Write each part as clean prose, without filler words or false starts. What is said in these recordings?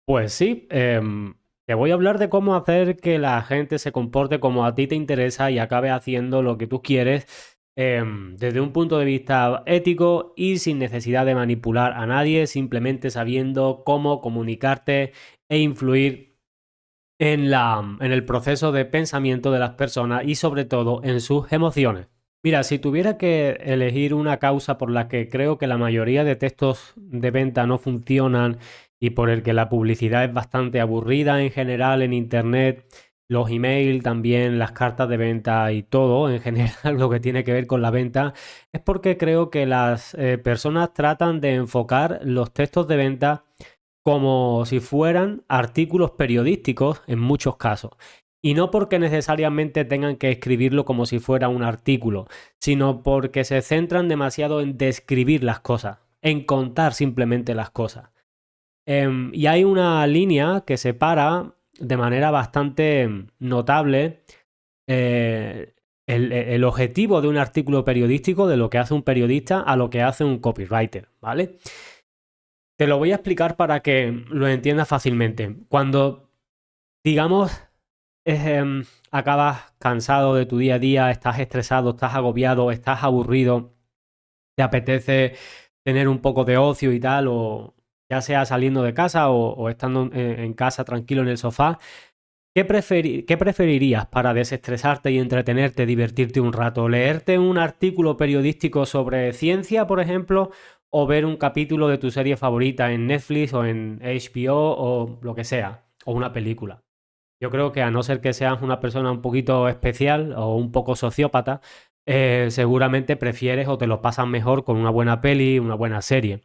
Pues sí, te voy a hablar de cómo hacer que la gente se comporte como a ti te interesa y acabe haciendo lo que tú quieres, desde un punto de vista ético y sin necesidad de manipular a nadie, simplemente sabiendo cómo comunicarte e influir en el proceso de pensamiento de las personas y sobre todo en sus emociones. Mira, si tuviera que elegir una causa por la que creo que la mayoría de textos de venta no funcionan y por el que la publicidad es bastante aburrida en general en Internet, los emails también, las cartas de venta y todo en general lo que tiene que ver con la venta, es porque creo que las personas tratan de enfocar los textos de venta como si fueran artículos periodísticos en muchos casos. Y no porque necesariamente tengan que escribirlo como si fuera un artículo, sino porque se centran demasiado en describir las cosas, en contar simplemente las cosas. Y hay una línea que separa de manera bastante notable eh, el objetivo de un artículo periodístico, de lo que hace un periodista, a lo que hace un copywriter, ¿vale? Te lo voy a explicar para que lo entiendas fácilmente. Cuando, digamos, acabas cansado de tu día a día, estás estresado, estás agobiado, estás aburrido, te apetece tener un poco de ocio y tal, o ya sea saliendo de casa o estando en casa tranquilo en el sofá, ¿qué preferirías para desestresarte y entretenerte, divertirte un rato? ¿Leerte un artículo periodístico sobre ciencia, por ejemplo, o ver un capítulo de tu serie favorita en Netflix o en HBO o lo que sea, o una película? Yo creo que a no ser que seas una persona un poquito especial o un poco sociópata, seguramente prefieres o te lo pasas mejor con una buena peli, una buena serie.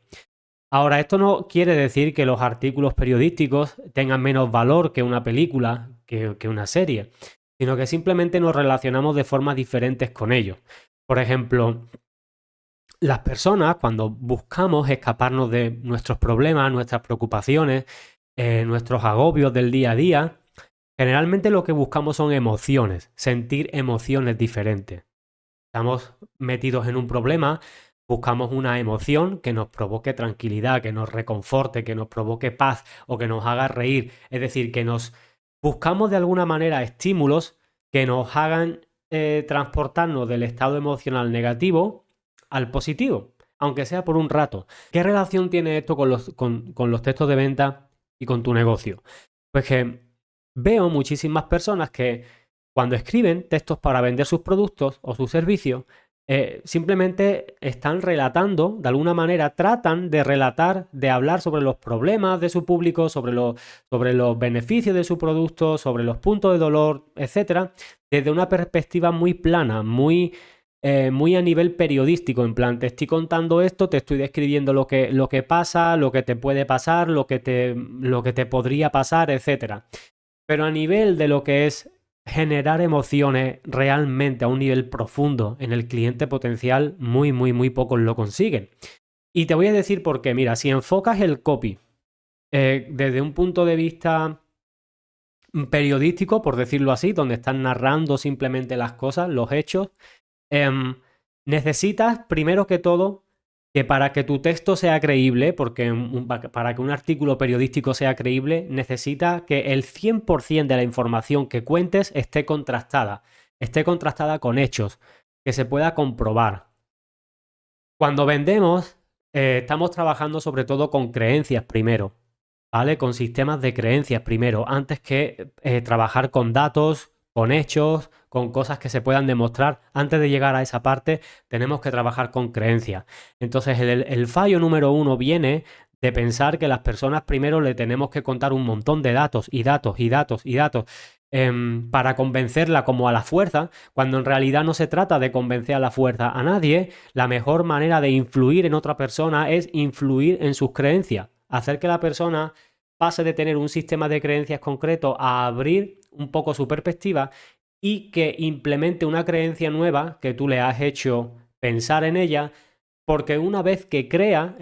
Ahora, esto no quiere decir que los artículos periodísticos tengan menos valor que una película, que una serie, sino que simplemente nos relacionamos de formas diferentes con ellos. Por ejemplo, las personas cuando buscamos escaparnos de nuestros problemas, nuestras preocupaciones, nuestros agobios del día a día, generalmente lo que buscamos son emociones, sentir emociones diferentes. Estamos metidos en un problema, buscamos una emoción que nos provoque tranquilidad, que nos reconforte, que nos provoque paz o que nos haga reír. Es decir, que nos buscamos de alguna manera estímulos que nos hagan transportarnos del estado emocional negativo al positivo, aunque sea por un rato. ¿Qué relación tiene esto con los textos de venta y con tu negocio? Pues que veo muchísimas personas que cuando escriben textos para vender sus productos o sus servicios, simplemente están relatando, de alguna manera, tratan de relatar, de hablar sobre los problemas de su público, sobre los beneficios de su producto, sobre los puntos de dolor, etcétera, desde una perspectiva muy plana, muy a nivel periodístico, en plan, te estoy contando esto, te estoy describiendo lo que pasa, lo que te puede pasar, lo que te podría pasar, etcétera. Pero a nivel de lo que es generar emociones realmente a un nivel profundo en el cliente potencial, muy pocos lo consiguen. Y te voy a decir por qué. Mira, si enfocas el copy desde un punto de vista periodístico, por decirlo así, donde están narrando simplemente las cosas, los hechos, em, necesitas primero que todo que para que tu texto sea creíble, porque para que un artículo periodístico sea creíble, necesita que el 100% de la información que cuentes esté contrastada con hechos, que se pueda comprobar. Cuando vendemos, estamos trabajando sobre todo con creencias primero, ¿vale? Con sistemas de creencias primero, antes que trabajar con datos, con hechos, con cosas que se puedan demostrar. Antes de llegar a esa parte, tenemos que trabajar con creencias. Entonces, el fallo número uno viene de pensar que las personas primero le tenemos que contar un montón de datos y datos y datos y datos para convencerla como a la fuerza, cuando en realidad no se trata de convencer a la fuerza a nadie. La mejor manera de influir en otra persona es influir en sus creencias, hacer que la persona pase de tener un sistema de creencias concreto a abrir un poco su perspectiva y que implemente una creencia nueva que tú le has hecho pensar en ella, porque una vez que crea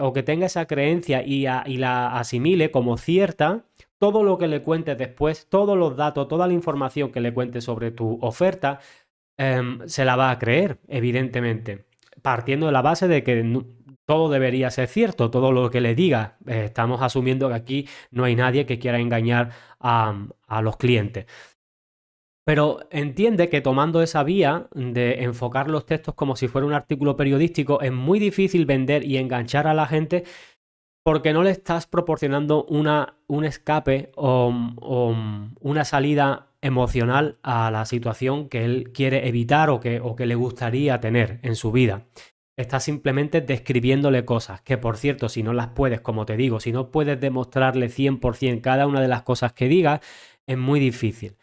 o que tenga esa creencia y la asimile como cierta, todo lo que le cuentes después, todos los datos, toda la información que le cuentes sobre tu oferta, se la va a creer, evidentemente, partiendo de la base de que todo debería ser cierto, todo lo que le diga. Estamos asumiendo que aquí no hay nadie que quiera engañar a los clientes. Pero entiende que tomando esa vía de enfocar los textos como si fuera un artículo periodístico, es muy difícil vender y enganchar a la gente porque no le estás proporcionando un escape o una salida emocional a la situación que él quiere evitar o que le gustaría tener en su vida. Estás simplemente describiéndole cosas, que por cierto, si no las puedes, como te digo, si no puedes demostrarle 100% cada una de las cosas que digas, es muy difícil.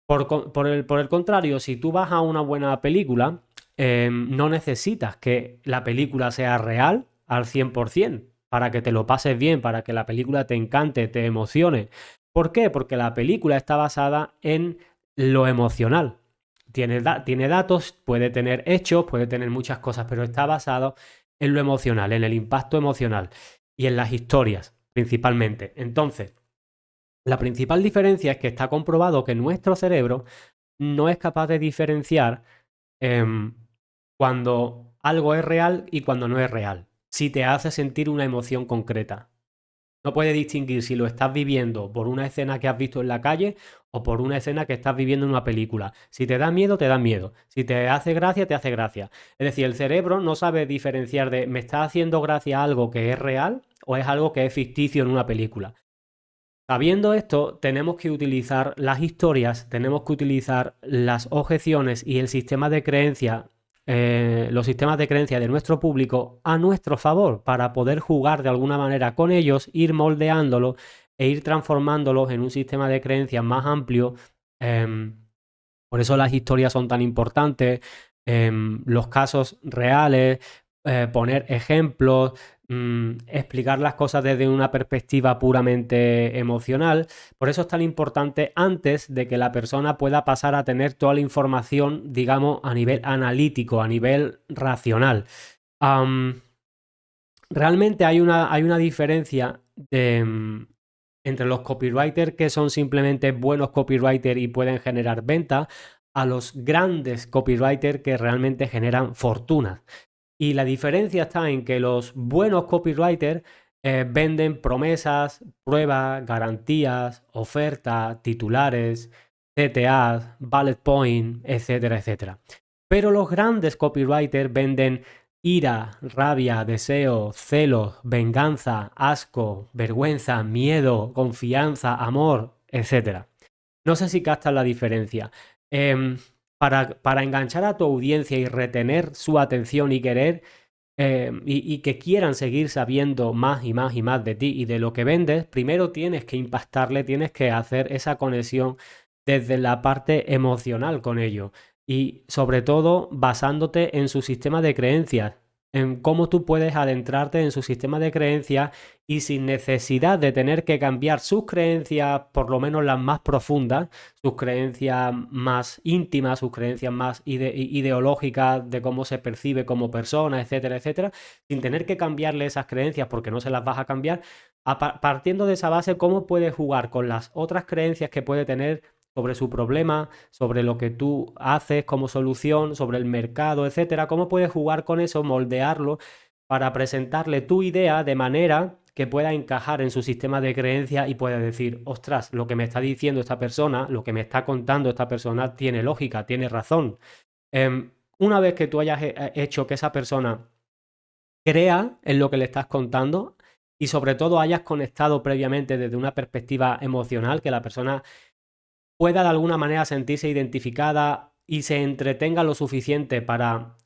Por el contrario, si tú vas a una buena película, no necesitas que la película sea real al 100% para que te lo pases bien, para que la película te encante, te emocione. ¿Por qué? Porque la película está basada en lo emocional. Tiene datos, puede tener hechos, puede tener muchas cosas, pero está basado en lo emocional, en el impacto emocional y en las historias, principalmente. Entonces, la principal diferencia es que está comprobado que nuestro cerebro no es capaz de diferenciar em, cuando algo es real y cuando no es real. Si te hace sentir una emoción concreta. No puede distinguir si lo estás viviendo por una escena que has visto en la calle o por una escena que estás viviendo en una película. Si te da miedo, te da miedo. Si te hace gracia, te hace gracia. Es decir, el cerebro no sabe diferenciar de me está haciendo gracia algo que es real o es algo que es ficticio en una película. Sabiendo esto, tenemos que utilizar las historias, tenemos que utilizar las objeciones y el sistema de creencia, los sistemas de creencia de nuestro público a nuestro favor para poder jugar de alguna manera con ellos, ir moldeándolos e ir transformándolos en un sistema de creencias más amplio. Por eso las historias son tan importantes, los casos reales, poner ejemplos, explicar las cosas desde una perspectiva puramente emocional. Por eso es tan importante antes de que la persona pueda pasar a tener toda la información, digamos, a nivel analítico, a nivel racional. Realmente hay una diferencia entre los copywriters que son simplemente buenos copywriters y pueden generar ventas a los grandes copywriters que realmente generan fortunas. Y la diferencia está en que los buenos copywriters venden promesas, pruebas, garantías, ofertas, titulares, CTAs, bullet point, etcétera, etcétera. Pero los grandes copywriters venden ira, rabia, deseo, celos, venganza, asco, vergüenza, miedo, confianza, amor, etcétera. No sé si captas la diferencia. Em, para enganchar a tu audiencia y retener su atención y querer y que quieran seguir sabiendo más y más y más de ti y de lo que vendes, primero tienes que impactarle, tienes que hacer esa conexión desde la parte emocional con ellos y sobre todo basándote en su sistema de creencias, en cómo tú puedes adentrarte en su sistema de creencias y sin necesidad de tener que cambiar sus creencias, por lo menos las más profundas, sus creencias más íntimas, sus creencias más ideológicas de cómo se percibe como persona, etcétera, etcétera, sin tener que cambiarle esas creencias porque no se las vas a cambiar, partiendo de esa base, cómo puedes jugar con las otras creencias que puede tener sobre su problema, sobre lo que tú haces como solución, sobre el mercado, etcétera. ¿Cómo puedes jugar con eso, moldearlo para presentarle tu idea de manera que pueda encajar en su sistema de creencias y pueda decir, ostras, lo que me está diciendo esta persona, lo que me está contando esta persona tiene lógica, tiene razón? Una vez que tú hayas hecho que esa persona crea en lo que le estás contando y sobre todo hayas conectado previamente desde una perspectiva emocional, que la persona pueda de alguna manera sentirse identificada y se entretenga lo suficiente para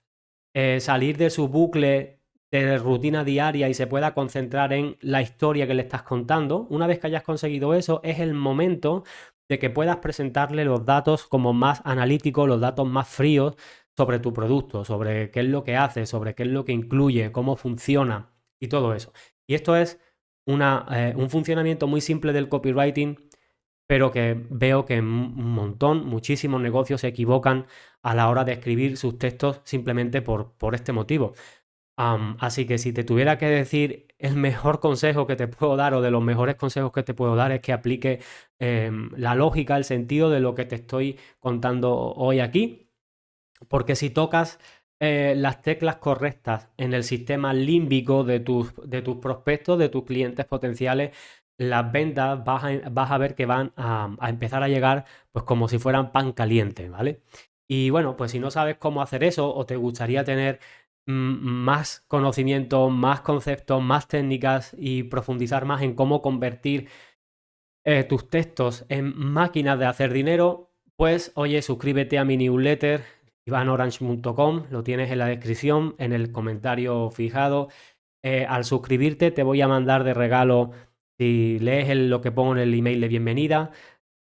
salir de su bucle de rutina diaria y se pueda concentrar en la historia que le estás contando. Una vez que hayas conseguido eso, es el momento de que puedas presentarle los datos como más analíticos, los datos más fríos sobre tu producto, sobre qué es lo que hace, sobre qué es lo que incluye, cómo funciona y todo eso. Y esto es un funcionamiento muy simple del copywriting, pero que veo que muchísimos negocios se equivocan a la hora de escribir sus textos simplemente por este motivo. Así que si te tuviera que decir el mejor consejo que te puedo dar o de los mejores consejos que te puedo dar es que aplique la lógica, el sentido de lo que te estoy contando hoy aquí, porque si tocas las teclas correctas en el sistema límbico de tus prospectos, de tus clientes potenciales, las ventas vas a ver que van a empezar a llegar pues como si fueran pan caliente, ¿vale? Y bueno, pues si no sabes cómo hacer eso o te gustaría tener más conocimiento, más conceptos, más técnicas y profundizar más en cómo convertir tus textos en máquinas de hacer dinero, pues oye, suscríbete a mi newsletter ivanorange.com, lo tienes en la descripción, en el comentario fijado. Al suscribirte te voy a mandar de regalo, si lees lo que pongo en el email de bienvenida,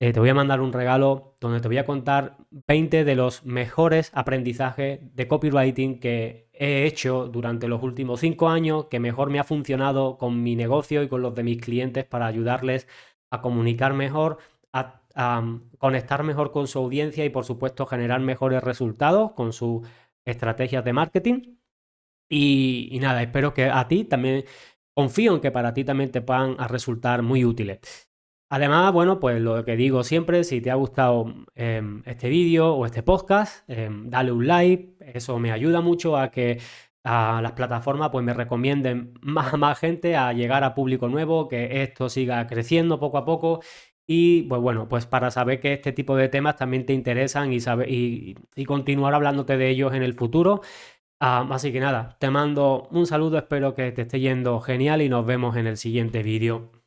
te voy a mandar un regalo donde te voy a contar 20 de los mejores aprendizajes de copywriting que he hecho durante los últimos 5 años, que mejor me ha funcionado con mi negocio y con los de mis clientes para ayudarles a comunicar mejor, a conectar mejor con su audiencia y por supuesto generar mejores resultados con sus estrategias de marketing. Y nada, espero que a ti también, confío en que para ti también te puedan a resultar muy útiles. Además, bueno, pues lo que digo siempre, si te ha gustado este vídeo o este podcast, dale un like, eso me ayuda mucho a que a las plataformas pues me recomienden más a más gente a llegar a público nuevo, que esto siga creciendo poco a poco y pues bueno, pues para saber que este tipo de temas también te interesan y continuar hablándote de ellos en el futuro. Así que nada, te mando un saludo, espero que te esté yendo genial y nos vemos en el siguiente vídeo.